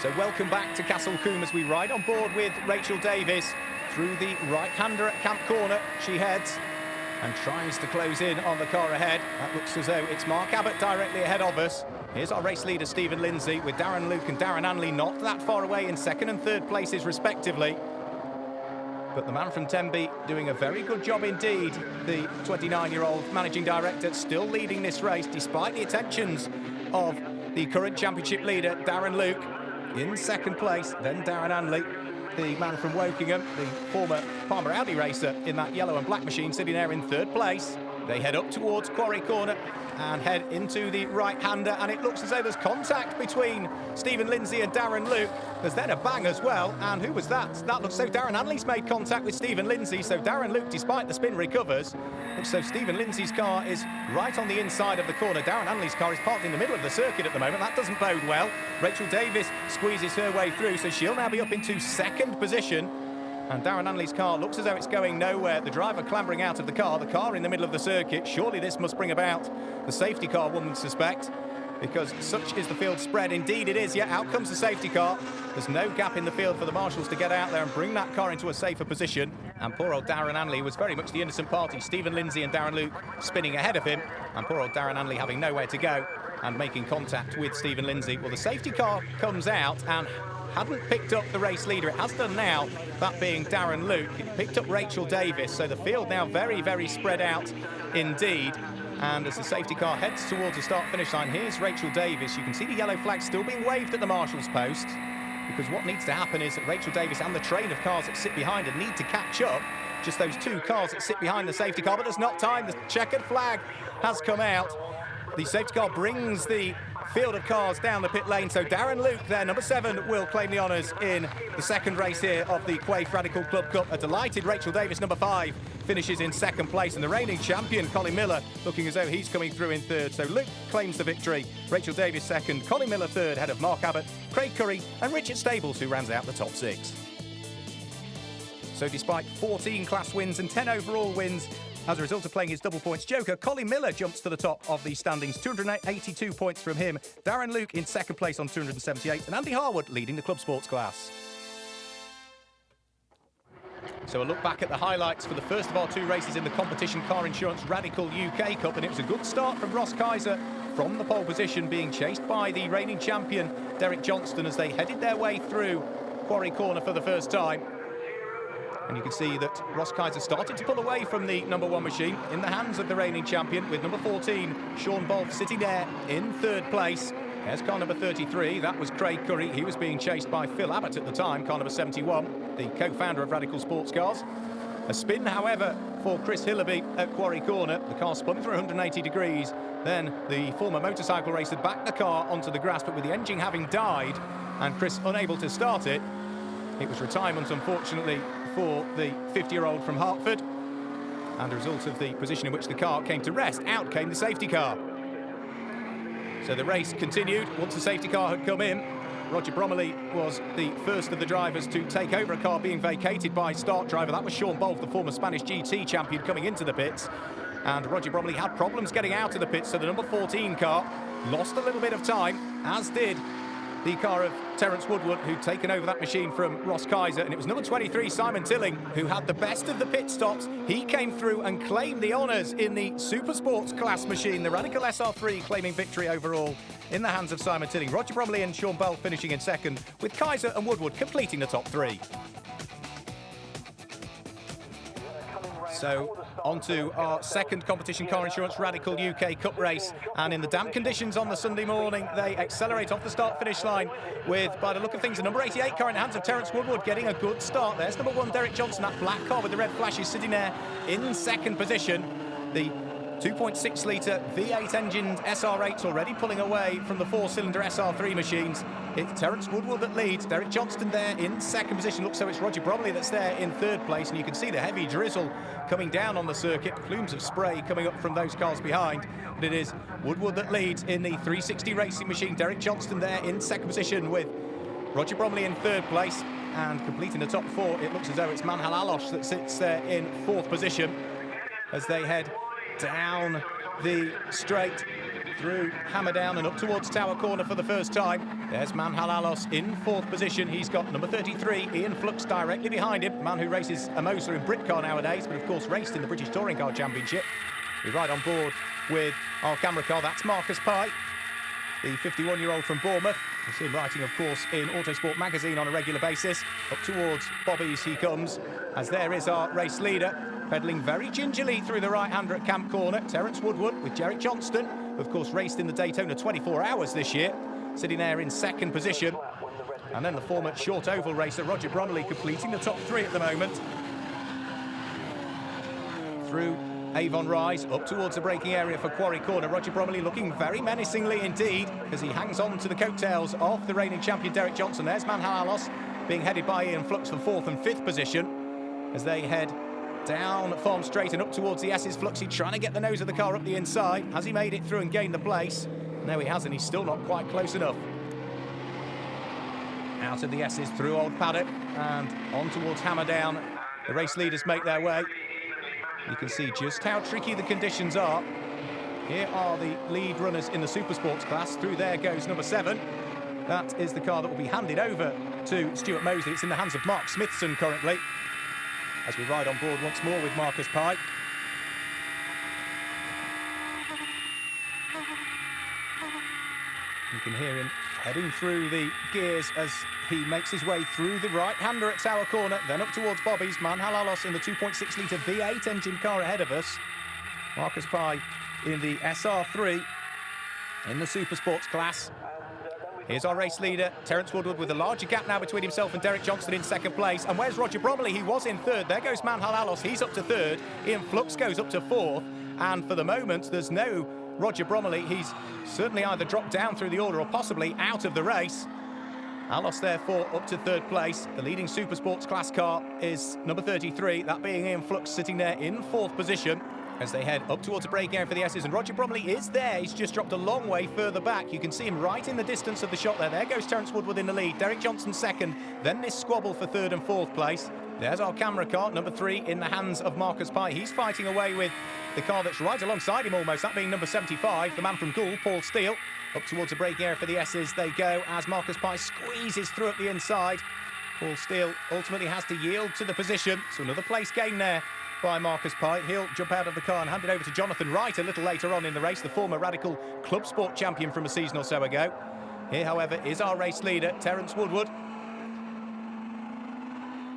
So welcome back to Castle Combe as we ride on board with Rachel Davies through the right-hander at Camp Corner. She heads and tries to close in on the car ahead. That looks as though it's Mark Abbott directly ahead of us. Here's our race leader, Stephen Lindsay, with Darren Luke and Darren Anley not that far away in second and third places, respectively. But the man from Tembe doing a very good job indeed. The 29-year-old managing director still leading this race, despite the attentions of the current championship leader, Darren Luke, in second place. Then Darren Anley, the man from Wokingham, the former Palmer Audi racer in that yellow and black machine, sitting there in third place. They head up towards Quarry Corner and head into the right-hander, and it looks as though there's contact between Stephen Lindsay and Darren Luke. There's then a bang as well, and who was that? That looks so Darren Anley's made contact with Stephen Lindsay, so Darren Luke, despite the spin, recovers. Looks so Stephen Lindsay's car is right on the inside of the corner. Darren Anley's car is parked in the middle of the circuit at the moment. That doesn't bode well. Rachel Davies squeezes her way through, so she'll now be up into second position. And Darren Anley's car looks as though it's going nowhere. The driver clambering out of the car in the middle of the circuit. Surely this must bring about the safety car, one would suspect, because such is the field spread. Indeed it is. Yeah, out comes the safety car. There's no gap in the field for the marshals to get out there and bring that car into a safer position. And poor old Darren Anley was very much the innocent party. Stephen Lindsay and Darren Luke spinning ahead of him, and poor old Darren Anley having nowhere to go and making contact with Stephen Lindsay. Well, the safety car comes out and hadn't picked up the race leader. It has done now, that being Darren Luke. It picked up Rachel Davies, so the field now very, very spread out indeed. And as the safety car heads towards the start-finish line, here's Rachel Davies. You can see the yellow flag still being waved at the marshal's post, because what needs to happen is that Rachel Davies and the train of cars that sit behind her need to catch up. Just those two cars that sit behind the safety car, but there's not time. The checkered flag has come out. The safety car brings the field of cars down the pit lane, so Darren Luke there, number 7, will claim the honours in the second race here of the Quaife Radical Club Cup. A delighted Rachel Davies, number 5, finishes in second place, and the reigning champion, Colin Miller, looking as though he's coming through in third. So Luke claims the victory, Rachel Davies second, Colin Miller third, ahead of Mark Abbott, Craig Curry and Richard Stables, who rounds out the top 6. So despite 14 class wins and 10 overall wins, as a result of playing his double points joker, Colin Miller jumps to the top of the standings, 282 points from him. Darren Luke in second place on 278, and Andy Harwood leading the club sports class. So a look back at the highlights for the first of our 2 races in the Competition Car Insurance Radical UK Cup, and it was a good start from Ross Kaiser from the pole position, being chased by the reigning champion Derek Johnston as they headed their way through Quarry Corner for the first time. And you can see that Ross Kaiser started to pull away from the number 1 machine in the hands of the reigning champion, with number 14, Sean Bolf, sitting there in third place. There's car number 33, that was Craig Curry. He was being chased by Phil Abbott at the time, car number 71, the co-founder of Radical Sports Cars. A spin, however, for Chris Hillaby at Quarry Corner. The car spun for 180 degrees. Then the former motorcycle racer backed the car onto the grass, but with the engine having died and Chris unable to start it, it was retirement, unfortunately, for the 50-year-old from Hertford. And a result of the position in which the car came to rest, out came the safety car. So the race continued once the safety car had come in. Roger Bromley was the first of the drivers to take over a car being vacated by start driver. That was Sean Bolf, the former Spanish GT champion, coming into the pits. And Roger Bromley had problems getting out of the pits, so the number 14 car lost a little bit of time, as did the car of Terence Woodward, who'd taken over that machine from Ross Kaiser. And it was number 23, Simon Tilling, who had the best of the pit stops. He came through and claimed the honours in the Super Sports class machine, the Radical SR3, claiming victory overall in the hands of Simon Tilling. Roger Bromley and Sean Bell finishing in second, with Kaiser and Woodward completing the top 3. So on to our second Competition Car Insurance Radical UK Cup race, and in the damp conditions on the Sunday morning, they accelerate off the start-finish line with, by the look of things, the number 88 car in the hands of Terence Woodward getting a good start. There's number 1, Derek Johnson, that black car with the red flashes, sitting there in second position. The 2.6-litre V8 engined SR8's already pulling away from the 4-cylinder SR3 machines. It's Terence Woodward that leads. Derek Johnston there in second position. Looks so it's Roger Bromley that's there in third place, and you can see the heavy drizzle coming down on the circuit, plumes of spray coming up from those cars behind. But it is Woodward that leads in the 360 racing machine. Derek Johnston there in second position, with Roger Bromley in third place, and completing the top 4, it looks as though it's Manhal Alosh that sits there in fourth position as they head down the straight through Hammerdown and up towards Tower Corner for the first time. There's Manhalalos in 4th position. He's got number 33, Ian Flux, directly behind him. The man who races a Moser in Britcar nowadays, but of course raced in the British Touring Car Championship. We ride on board with our camera car. That's Marcus Pye, the 51-year-old from Bournemouth. You see him writing, of course, in Autosport magazine on a regular basis. Up towards Bobby's he comes, as there is our race leader, pedalling very gingerly through the right-hander at Camp Corner. Terence Woodward with Derek Johnston, who of course raced in the Daytona 24 Hours this year, sitting there in 2nd position. And then the former short oval racer Roger Bromley completing the top 3 at the moment. Through Avon Rise, up towards the braking area for Quarry Corner. Roger Bromley looking very menacingly indeed, as he hangs on to the coattails of the reigning champion Derek Johnson. There's Manhalalos being headed by Ian Flux for 4th and 5th position, as they head down Farm Straight and up towards the S's. Fluxy trying to get the nose of the car up the inside. Has he made it through and gained the place? No, he hasn't. He's still not quite close enough. Out of the S's through Old Paddock and on towards Hammerdown. The race leaders make their way. You can see just how tricky the conditions are. Here are the lead runners in the Supersports class. Through there goes number 7. That is the car that will be handed over to Stuart Mosley. It's in the hands of Mark Smithson currently, as we ride on board once more with Marcus Pye. You can hear him heading through the gears as he makes his way through the right-hander at Tower Corner, then up towards Bobby's. Manhalalos in the 2.6-litre V8 engine car ahead of us. Marcus Pye in the SR3 in the Supersports class. Here's our race leader, Terence Woodward, with a larger gap now between himself and Derek Johnston in 2nd place. And where's Roger Bromley? He was in 3rd. There goes Manhalalos. He's up to 3rd. Ian Flux goes up to 4th. And for the moment, there's no Roger Bromley. He's certainly either dropped down through the order or possibly out of the race. Alos, therefore, up to 3rd place. The leading Supersports class car is number 33, that being Ian Flux, sitting there in 4th position as they head up towards the braking area for the S's. And Roger Bromley is there. He's just dropped a long way further back. You can see him right in the distance of the shot there. There goes Terence Woodward in the lead. Derek Johnson 2nd. Then this squabble for 3rd and 4th place. There's our camera car, number 3, in the hands of Marcus Pye. He's fighting away with the car that's right alongside him almost, that being number 75, the man from Gould, Paul Steele. Up towards the braking area for the S's they go as Marcus Pye squeezes through at the inside. Paul Steele ultimately has to yield to the position, so another place gain there by Marcus Pye. He'll jump out of the car and hand it over to Jonathan Wright a little later on in the race, the former Radical Club Sport champion from a season or so ago. Here, however, is our race leader, Terence Woodward,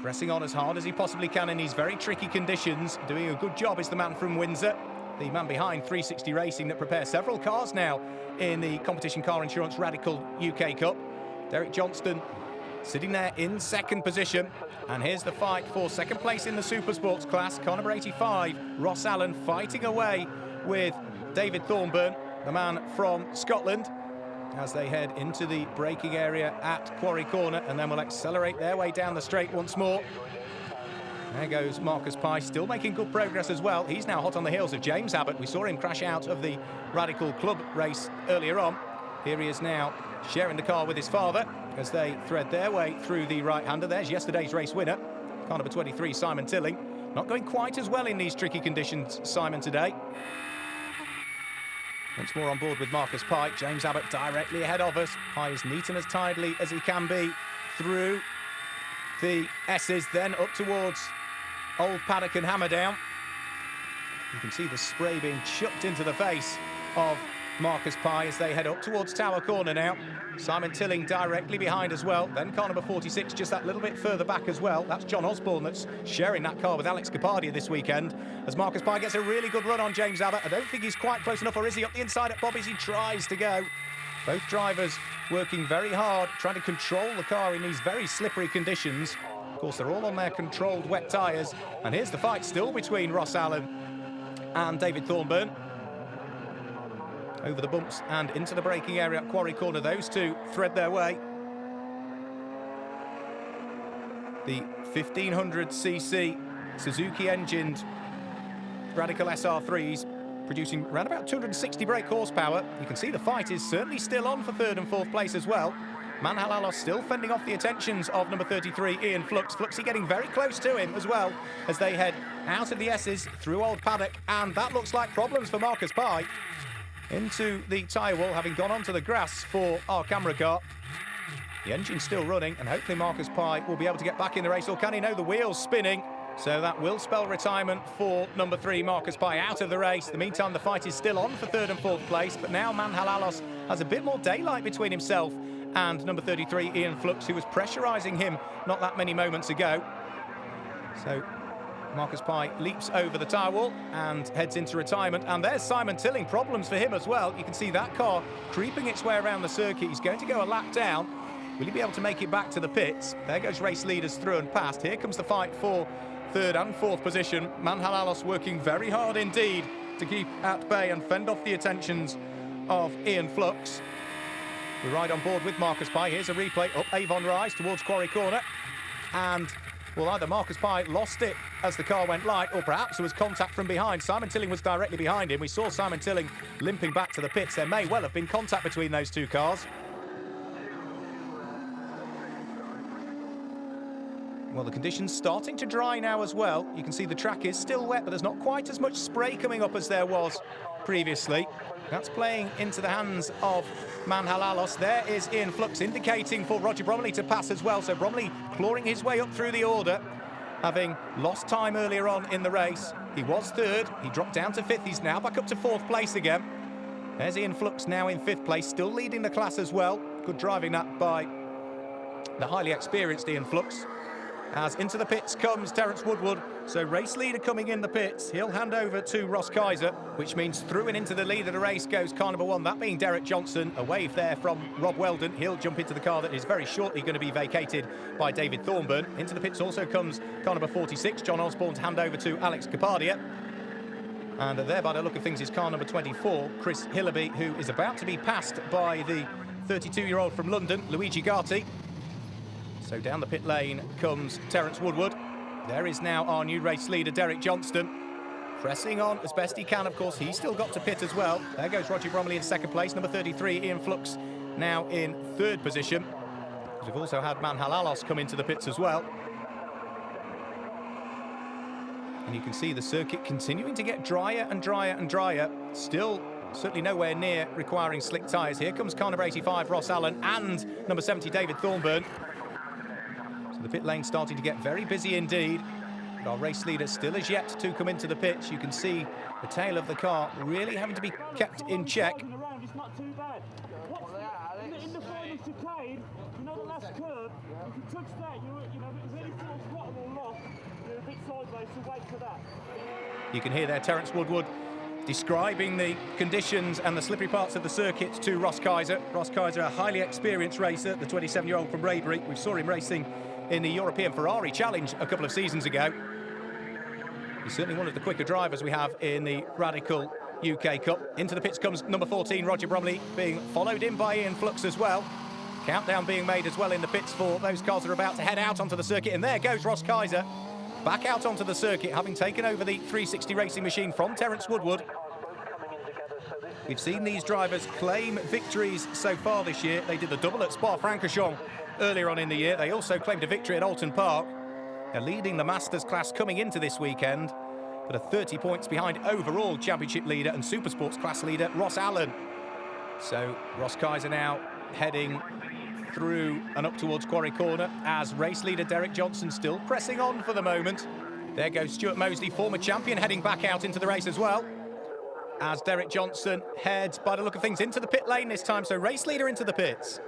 pressing on as hard as he possibly can in these very tricky conditions. Doing a good job is the man from Windsor, the man behind 360 Racing that prepares several cars now in the Competition Car Insurance Radical UK Cup. Derek Johnston sitting there in 2nd position. And here's the fight for 2nd place in the Supersports class. Car number 85, Ross Allen, fighting away with David Thornburn, the man from Scotland, as they head into the braking area at Quarry Corner, and then will accelerate their way down the straight once more. There goes Marcus Pye, still making good progress as well. He's now hot on the heels of James Abbott. We saw him crash out of the Radical Club race earlier on. Here he is now sharing the car with his father as they thread their way through the right-hander. There's yesterday's race winner, car number 23, Simon Tilling. Not going quite as well in these tricky conditions, Simon, today. Once more on board with Marcus Pye. James Abbott directly ahead of us. Pye is neat and as tidily as he can be through the S's, then up towards Old Paddock and Hammerdown. You can see the spray being chucked into the face of Marcus Pye as they head up towards Tower Corner now. Simon Tilling directly behind as well. Then car number 46 just that little bit further back as well. That's John Osborne that's sharing that car with Alex Capardia this weekend as Marcus Pye gets a really good run on James Abbott. I don't think he's quite close enough, or is he? Up the inside at Bobby's, he tries to go. Both drivers working very hard, trying to control the car in these very slippery conditions. Of course, they're all on their controlled wet tyres. And here's the fight still between Ross Allen and David Thornburn. Over the bumps and into the braking area at Quarry Corner. Those two thread their way. The 1500cc Suzuki engined Radical SR3s producing around about 260 brake horsepower. You can see the fight is certainly still on for 3rd and 4th place as well. Manhalalos still fending off the attentions of number 33, Ian Flux. Fluxy getting very close to him as well as they head out of the S's through Old Paddock, and that looks like problems for Marcus Pye into the tyre wall, having gone onto the grass for our camera car. The engine's still running, and hopefully Marcus Pye will be able to get back in the race. Or can he? No, the wheel's spinning. So that will spell retirement for number 3, Marcus Pye, out of the race. In the meantime, the fight is still on for 3rd and 4th place, but now Manhalalos has a bit more daylight between himself and number 33, Ian Flux, who was pressurising him not that many moments ago. So Marcus Pye leaps over the tyre wall and heads into retirement. And there's Simon Tilling, problems for him as well. You can see that car creeping its way around the circuit. He's going to go a lap down. Will he be able to make it back to the pits? There goes race leaders through and past. Here comes the fight for 3rd and 4th position. Manhalalos working very hard indeed to keep at bay and fend off the attentions of Ian Flux. We ride on board with Marcus Pye. Here's a replay up Avon Rise towards Quarry Corner. And, well, either Marcus Pye lost it as the car went light, or perhaps there was contact from behind. Simon Tilling was directly behind him. We saw Simon Tilling limping back to the pits. There may well have been contact between those two cars. Well, the conditions starting to dry now as well. You can see the track is still wet, but there's not quite as much spray coming up as there was previously. That's playing into the hands of Manhalalos. There is Ian Flux indicating for Roger Bromley to pass as well. So Bromley clawing his way up through the order, having lost time earlier on in the race. He was 3rd, he dropped down to 5th. He's now back up to 4th place again. There's Ian Flux now in 5th place, still leading the class as well. Good driving that by the highly experienced Ian Flux. As into the pits comes Terence Woodward. So race leader coming in the pits. He'll hand over to Ross Kaiser, which means through and into the lead of the race goes car number 1, that being Derek Johnson. A wave there from Rob Weldon. He'll jump into the car that is very shortly going to be vacated by David Thornburn. Into the pits also comes car number 46, John Osborne, to hand over to Alex Capadia. And there, by the look of things, is car number 24, Chris Hillaby, who is about to be passed by the 32-year-old from London, Luigi Gatti. So down the pit lane comes Terence Woodward. There is now our new race leader, Derek Johnston, pressing on as best he can. Of course, he's still got to pit as well. There goes Roger Bromley in 2nd place. Number 33, Ian Flux, now in 3rd position. We've also had Manhalalos come into the pits as well. And you can see the circuit continuing to get drier and drier and drier. Still certainly nowhere near requiring slick tyres. Here comes car number 85, Ross Allen, and number 70, David Thornburn. The pit lane starting to get very busy indeed. But our race leader still is yet to come into the pitch. You can see the tail of the car really having to be kept in check. It's not too bad. In the final chicane, you know the last curve, if you touch that, you know, if it's any sort of throttle or lock, you're a bit sideways, so wait for that. You can hear there Terence Woodward describing the conditions and the slippery parts of the circuit to Ross Kaiser. Ross Kaiser, a highly experienced racer, the 27-year-old from Raybury. We saw him racing in the European Ferrari Challenge a couple of seasons ago. He's certainly one of the quicker drivers we have in the Radical UK Cup. Into the pits comes number 14, Roger Bromley, being followed in by Ian Flux as well. Countdown being made as well in the pits for those cars that are about to head out onto the circuit. And there goes Ross Kaiser, back out onto the circuit, having taken over the 360 racing machine from Terence Woodward. We've seen these drivers claim victories so far this year. They did the double at Spa-Francorchamps earlier on in the year. They also claimed a victory at Alton Park. They're leading the Masters class coming into this weekend, but are 30 points behind overall championship leader and Supersports class leader Ross Allen. So Ross Kaiser now heading through and up towards Quarry Corner as race leader Derek Johnson still pressing on for the moment. There goes Stuart Mosley, former champion, heading back out into the race as well, as Derek Johnson heads, by the look of things, into the pit lane this time. So race leader into the pits.